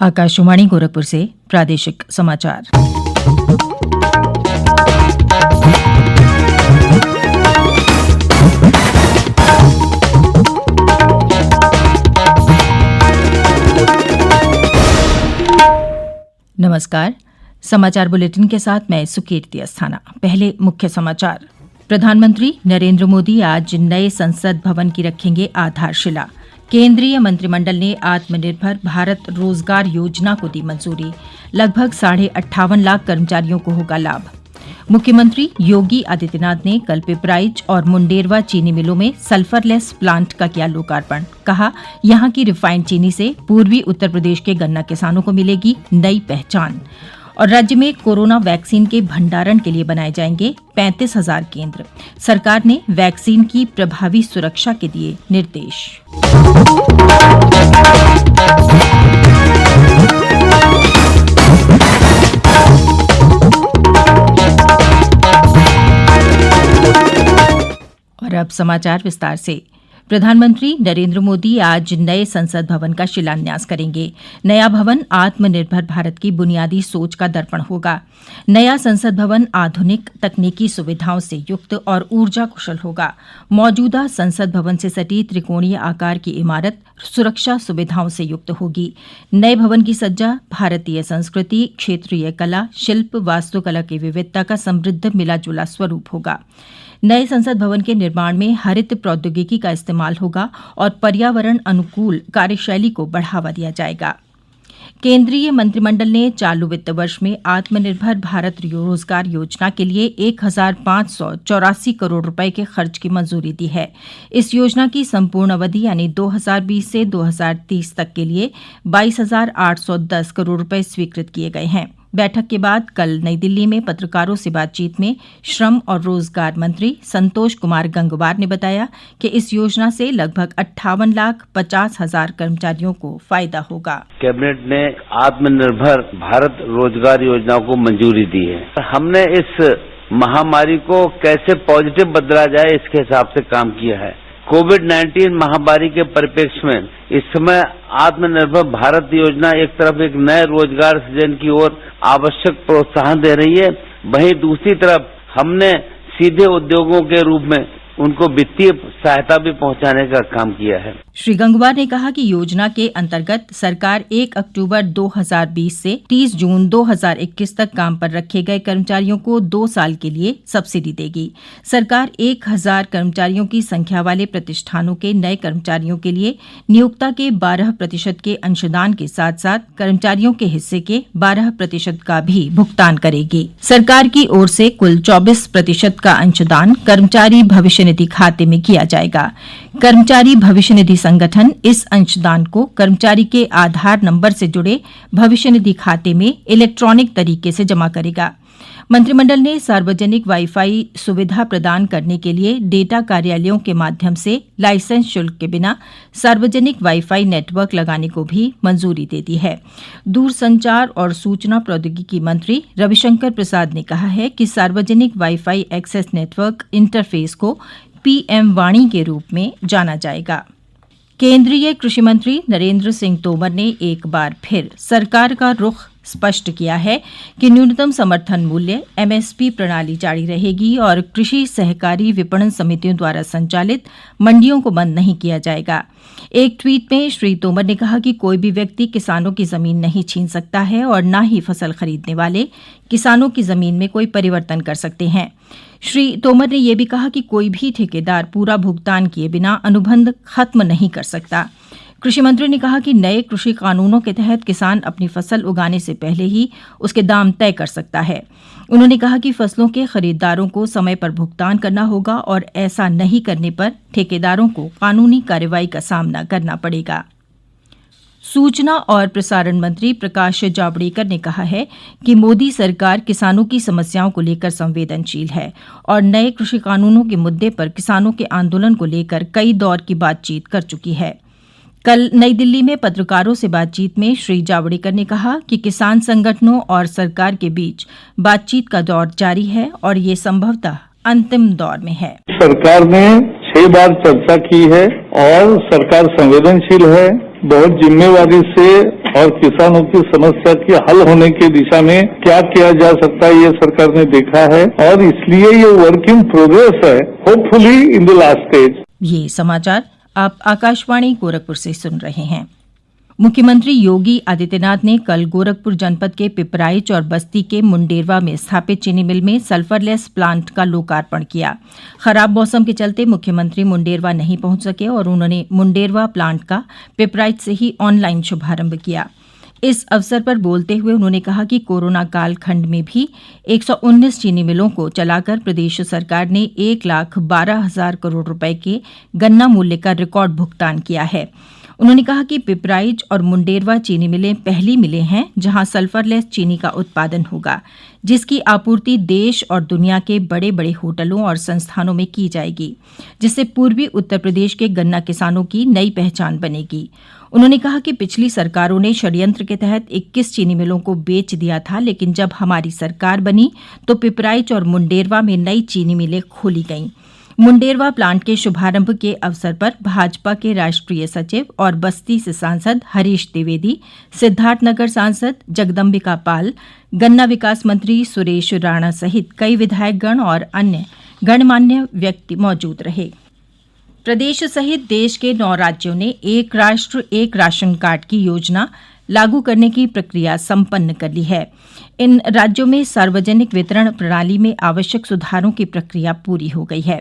आकाशवाणी गोरखपुर से प्रादेशिक समाचार। नमस्कार। समाचार बुलेटिन के साथ मैं सुकीर्ति अस्थाना। पहले मुख्य समाचार। प्रधानमंत्री नरेंद्र मोदी आज नए संसद भवन की रखेंगे आधारशिला। केंद्रीय मंत्रिमंडल ने आत्मनिर्भर भारत रोजगार योजना को दी मंजूरी। लगभग 58.5 लाख कर्मचारियों को होगा लाभ। मुख्यमंत्री योगी आदित्यनाथ ने कल पिपराइच और मुंडेरवा चीनी मिलों में सल्फरलेस प्लांट का किया लोकार्पण। कहा, यहां की रिफाइंड चीनी से पूर्वी उत्तर प्रदेश के गन्ना किसानों को मिलेगी नई पहचान। और राज्य में कोरोना वैक्सीन के भंडारण के लिए बनाए जाएंगे 35,000 केंद्र। सरकार ने वैक्सीन की प्रभावी सुरक्षा के दिए निर्देश। और अब समाचार विस्तार से। प्रधानमंत्री नरेंद्र मोदी आज नए संसद भवन का शिलान्यास करेंगे। नया भवन आत्मनिर्भर भारत की बुनियादी सोच का दर्पण होगा। नया संसद भवन आधुनिक तकनीकी सुविधाओं से युक्त और ऊर्जा कुशल होगा। मौजूदा संसद भवन से सटी त्रिकोणीय आकार की इमारत सुरक्षा सुविधाओं से युक्त होगी। नए भवन की सज्जा भारतीय संस्कृति, क्षेत्रीय कला, शिल्प, वास्तुकला की विविधता का समृद्ध मिलाजुला स्वरूप होगा। नए संसद भवन के निर्माण में हरित प्रौद्योगिकी का इस्तेमाल होगा और पर्यावरण अनुकूल कार्यशैली को बढ़ावा दिया जाएगा। केंद्रीय मंत्रिमंडल ने चालू वित्त वर्ष में आत्मनिर्भर भारत रोजगार योजना के लिए 1,584 करोड़ रुपए के खर्च की मंजूरी दी है। इस योजना की संपूर्ण अवधि यानी 2020 से 2030 तक के लिए 22,810 करोड़ रुपए स्वीकृत किए गए हैं। बैठक के बाद कल नई दिल्ली में पत्रकारों से बातचीत में श्रम और रोजगार मंत्री संतोष कुमार गंगवार ने बताया कि इस योजना से लगभग 58,50,000 कर्मचारियों को फायदा होगा। कैबिनेट ने आत्मनिर्भर भारत रोजगार योजना को मंजूरी दी है। हमने इस महामारी को कैसे पॉजिटिव बदला जाए इसके हिसाब से काम किया है। कोविड-19 महामारी के परिप्रेक्ष्य में इस समय आत्मनिर्भर भारत योजना एक तरफ एक नए रोजगार सृजन की ओर आवश्यक प्रोत्साहन दे रही है, वहीं दूसरी तरफ हमने सीधे उद्योगों के रूप में उनको वित्तीय सहायता भी पहुंचाने का काम किया है। श्री गंगवार ने कहा कि योजना के अंतर्गत सरकार 1 अक्टूबर 2020 से 30 जून 2021 तक काम पर रखे गए कर्मचारियों को 2 साल के लिए सब्सिडी देगी। सरकार 1,000 कर्मचारियों की संख्या वाले प्रतिष्ठानों के नए कर्मचारियों के लिए नियोक्ता के 12% के अंशदान के साथ साथ कर्मचारियों के हिस्से के 12% का भी भुगतान करेगी। सरकार की ओर से कुल 24% का अंशदान कर्मचारी भविष्य निधि खाते में किया जाएगा। कर्मचारी भविष्य निधि संगठन इस अंशदान को कर्मचारी के आधार नंबर से जुड़े भविष्य निधि खाते में इलेक्ट्रॉनिक तरीके से जमा करेगा। मंत्रिमंडल ने सार्वजनिक वाईफाई सुविधा प्रदान करने के लिए डेटा कार्यालयों के माध्यम से लाइसेंस शुल्क के बिना सार्वजनिक वाईफाई नेटवर्क लगाने को भी मंजूरी दे दी है। दूरसंचार और सूचना प्रौद्योगिकी मंत्री रविशंकर प्रसाद ने कहा है कि सार्वजनिक वाईफाई एक्सेस नेटवर्क इंटरफेस को पीएम वाणी के रूप में जाना जाएगा। केंद्रीय कृषि मंत्री नरेंद्र सिंह तोमर ने एक बार फिर सरकार का रुख स्पष्ट किया है कि न्यूनतम समर्थन मूल्य एमएसपी प्रणाली जारी रहेगी और कृषि सहकारी विपणन समितियों द्वारा संचालित मंडियों को बंद नहीं किया जाएगा। एक ट्वीट में श्री तोमर ने कहा कि कोई भी व्यक्ति किसानों की जमीन नहीं छीन सकता है और न ही फसल खरीदने वाले किसानों की जमीन में कोई परिवर्तन कर सकते हैं। श्री तोमर ने यह भी कहा कि कोई भी ठेकेदार पूरा भुगतान किए बिना अनुबंध खत्म नहीं कर सकता। कृषि मंत्री ने कहा कि नए कृषि कानूनों के तहत किसान अपनी फसल उगाने से पहले ही उसके दाम तय कर सकता है। उन्होंने कहा कि फसलों के खरीदारों को समय पर भुगतान करना होगा और ऐसा नहीं करने पर ठेकेदारों को कानूनी कार्रवाई का सामना करना पड़ेगा। सूचना और प्रसारण मंत्री प्रकाश जावड़ेकर ने कहा है कि मोदी सरकार किसानों की समस्याओं को लेकर संवेदनशील है और नए कृषि कानूनों के मुद्दे पर किसानों के आंदोलन को लेकर कई दौर की बातचीत कर चुकी है। कल नई दिल्ली में पत्रकारों से बातचीत में श्री जावड़ेकर ने कहा कि किसान संगठनों और सरकार के बीच बातचीत का दौर जारी है और ये संभवतः अंतिम दौर में है। सरकार ने 6 बार चर्चा की है और सरकार संवेदनशील है, बहुत जिम्मेवारी से और किसानों की समस्या के हल होने की दिशा में क्या किया जा सकता है, ये सरकार ने देखा है और इसलिए ये वर्क इन प्रोग्रेस है, hopefully in the last stage. ये समाचार आप आकाशवाणी गोरखपुर से सुन रहे हैं। मुख्यमंत्री योगी आदित्यनाथ ने कल गोरखपुर जनपद के पिपराइच और बस्ती के मुंडेरवा में स्थापित चीनी मिल में सल्फरलेस प्लांट का लोकार्पण किया। खराब मौसम के चलते मुख्यमंत्री मुंडेरवा नहीं पहुंच सके और उन्होंने मुंडेरवा प्लांट का पिपराइच से ही ऑनलाइन शुभारंभ किया। इस अवसर पर बोलते हुए उन्होंने कहा कि कोरोना काल खंड में भी 119 चीनी मिलों को चलाकर प्रदेश सरकार ने 1,12,000 करोड़ रुपए के गन्ना मूल्य का रिकॉर्ड भुगतान किया है। उन्होंने कहा कि पिपराइच और मुंडेरवा चीनी मिलें पहली मिलें हैं जहां सल्फरलेस चीनी का उत्पादन होगा, जिसकी आपूर्ति देश और दुनिया के बड़े बड़े होटलों और संस्थानों में की जाएगी, जिससे पूर्वी उत्तर प्रदेश के गन्ना किसानों की नई पहचान बनेगी। उन्होंने कहा कि पिछली सरकारों ने षड्यंत्र के तहत 21 चीनी मिलों को बेच दिया था, लेकिन जब हमारी सरकार बनी तो पिपराइच और मुंडेरवा में नई चीनी मिलें खोली गईं। मुंडेरवा प्लांट के शुभारंभ के अवसर पर भाजपा के राष्ट्रीय सचिव और बस्ती से सांसद हरीश द्विवेदी, सिद्धार्थनगर सांसद जगदम्बिका पाल, गन्ना विकास मंत्री सुरेश राणा सहित कई विधायकगण और अन्य गणमान्य व्यक्ति मौजूद रहे। प्रदेश सहित देश के 9 राज्यों ने एक राष्ट्र एक राशन कार्ड की योजना लागू करने की प्रक्रिया संपन्न कर ली है। इन राज्यों में सार्वजनिक वितरण प्रणाली में आवश्यक सुधारों की प्रक्रिया पूरी हो गई है।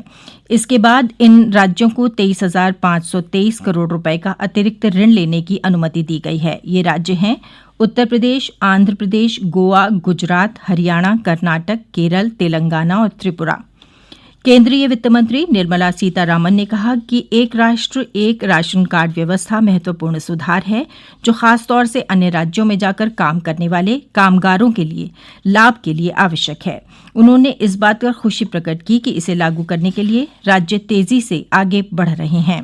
इसके बाद इन राज्यों को 23,523 करोड़ रुपए का अतिरिक्त ऋण लेने की अनुमति दी गई है। ये राज्य हैं उत्तर प्रदेश, आंध्र प्रदेश, गोवा, गुजरात, हरियाणा, कर्नाटक, केरल, तेलंगाना और त्रिपुरा। केंद्रीय वित्त मंत्री निर्मला सीतारामन ने कहा कि एक राष्ट्र एक राशन कार्ड व्यवस्था महत्वपूर्ण सुधार है, जो खासतौर से अन्य राज्यों में जाकर काम करने वाले कामगारों के लिए लाभ के लिए आवश्यक है। उन्होंने इस बात पर खुशी प्रकट की कि इसे लागू करने के लिए राज्य तेजी से आगे बढ़ रहे हैं।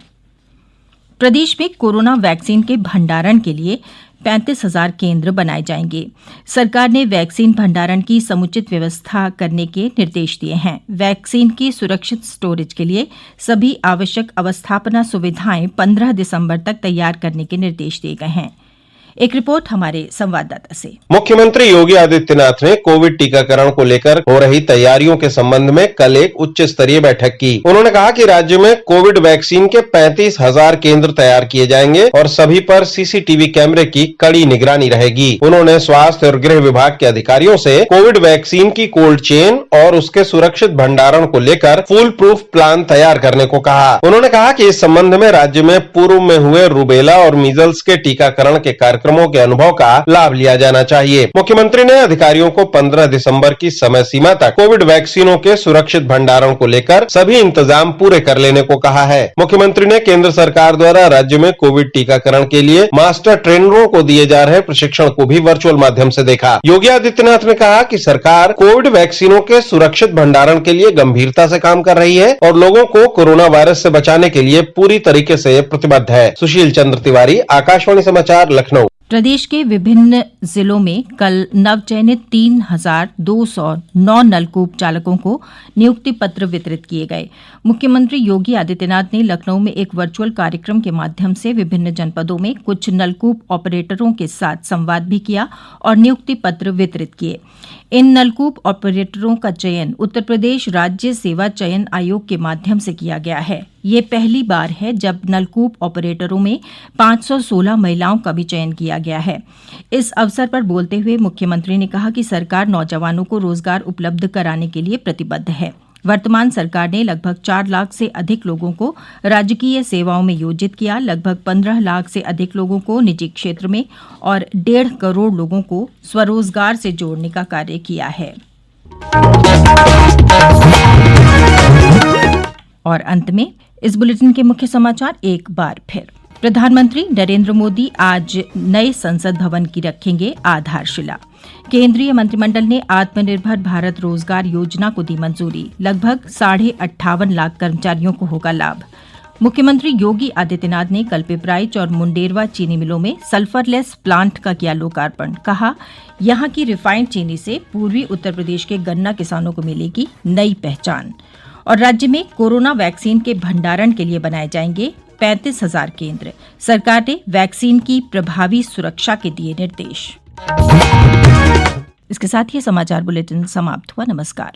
प्रदेश में कोरोना वैक्सीन के भंडारण के लिए 35,000 केंद्र बनाए जाएंगे। सरकार ने वैक्सीन भंडारण की समुचित व्यवस्था करने के निर्देश दिए हैं। वैक्सीन की सुरक्षित स्टोरेज के लिए सभी आवश्यक अवस्थापना सुविधाएं 15 दिसंबर तक तैयार करने के निर्देश दिए गए हैं। एक रिपोर्ट हमारे संवाददाता से। मुख्यमंत्री योगी आदित्यनाथ ने कोविड टीकाकरण को लेकर हो रही तैयारियों के संबंध में कल एक उच्च स्तरीय बैठक की। उन्होंने कहा कि राज्य में कोविड वैक्सीन के 35,000 केंद्र तैयार किए जाएंगे और सभी पर सीसीटीवी कैमरे की कड़ी निगरानी रहेगी। उन्होंने स्वास्थ्य और गृह विभाग के अधिकारियों से कोविड वैक्सीन की कोल्ड चेन और उसके सुरक्षित भंडारण को लेकर फुल प्रूफ प्लान तैयार करने को कहा। उन्होंने कहा कि इस संबंध में राज्य में पूर्व में हुए रूबेला और मीजल्स के टीकाकरण के कार्यक्रमों के अनुभव का लाभ लिया जाना चाहिए। मुख्यमंत्री ने अधिकारियों को 15 दिसंबर की समय सीमा तक कोविड वैक्सीनों के सुरक्षित भंडारण को लेकर सभी इंतजाम पूरे कर लेने को कहा है। मुख्यमंत्री ने केंद्र सरकार द्वारा राज्य में कोविड टीकाकरण के लिए मास्टर ट्रेनरों को दिए जा रहे प्रशिक्षण को भी वर्चुअल माध्यम से देखा। योगी आदित्यनाथ ने कहा कि सरकार कोविड वैक्सीनों के सुरक्षित भंडारण के लिए गंभीरता से काम कर रही है और लोगों को कोरोना वायरस से बचाने के लिए पूरी तरीके से प्रतिबद्ध है। सुशील चंद्र तिवारी, आकाशवाणी समाचार, लखनऊ। प्रदेश के विभिन्न जिलों में कल नवचयनित 3,209 नलकूप चालकों को नियुक्ति पत्र वितरित किए गए। मुख्यमंत्री योगी आदित्यनाथ ने लखनऊ में एक वर्चुअल कार्यक्रम के माध्यम से विभिन्न जनपदों में कुछ नलकूप ऑपरेटरों के साथ संवाद भी किया और नियुक्ति पत्र वितरित किए। इन नलकूप ऑपरेटरों का चयन उत्तर प्रदेश राज्य सेवा चयन आयोग के माध्यम से किया गया है। ये पहली बार है जब नलकूप ऑपरेटरों में 516 महिलाओं का भी चयन किया गया है। इस अवसर पर बोलते हुए मुख्यमंत्री ने कहा कि सरकार नौजवानों को रोजगार उपलब्ध कराने के लिए प्रतिबद्ध है। वर्तमान सरकार ने लगभग 4 लाख से अधिक लोगों को राजकीय सेवाओं में योजित किया, लगभग 15 लाख से अधिक लोगों को निजी क्षेत्र में और 1.5 करोड़ लोगों को स्वरोजगार से जोड़ने का कार्य किया है। और अंत में इस बुलेटिन के मुख्य समाचार एक बार फिर। प्रधानमंत्री नरेंद्र मोदी आज नए संसद भवन की रखेंगे आधारशिला। केंद्रीय मंत्रिमंडल ने आत्मनिर्भर भारत रोजगार योजना को दी मंजूरी, लगभग 58.5 लाख कर्मचारियों को होगा लाभ। मुख्यमंत्री योगी आदित्यनाथ ने कल पिपराइच और मुंडेरवा चीनी मिलों में सल्फरलेस प्लांट का किया लोकार्पण। कहा, यहां की रिफाइंड चीनी से पूर्वी उत्तर प्रदेश के गन्ना किसानों को मिलेगी नई पहचान। और राज्य में कोरोना वैक्सीन के भंडारण के लिए बनाए जाएंगे 35,000 केंद्र। सरकार ने वैक्सीन की प्रभावी सुरक्षा के दिए निर्देश। इसके साथ ही समाचार बुलेटिन समाप्त हुआ। नमस्कार।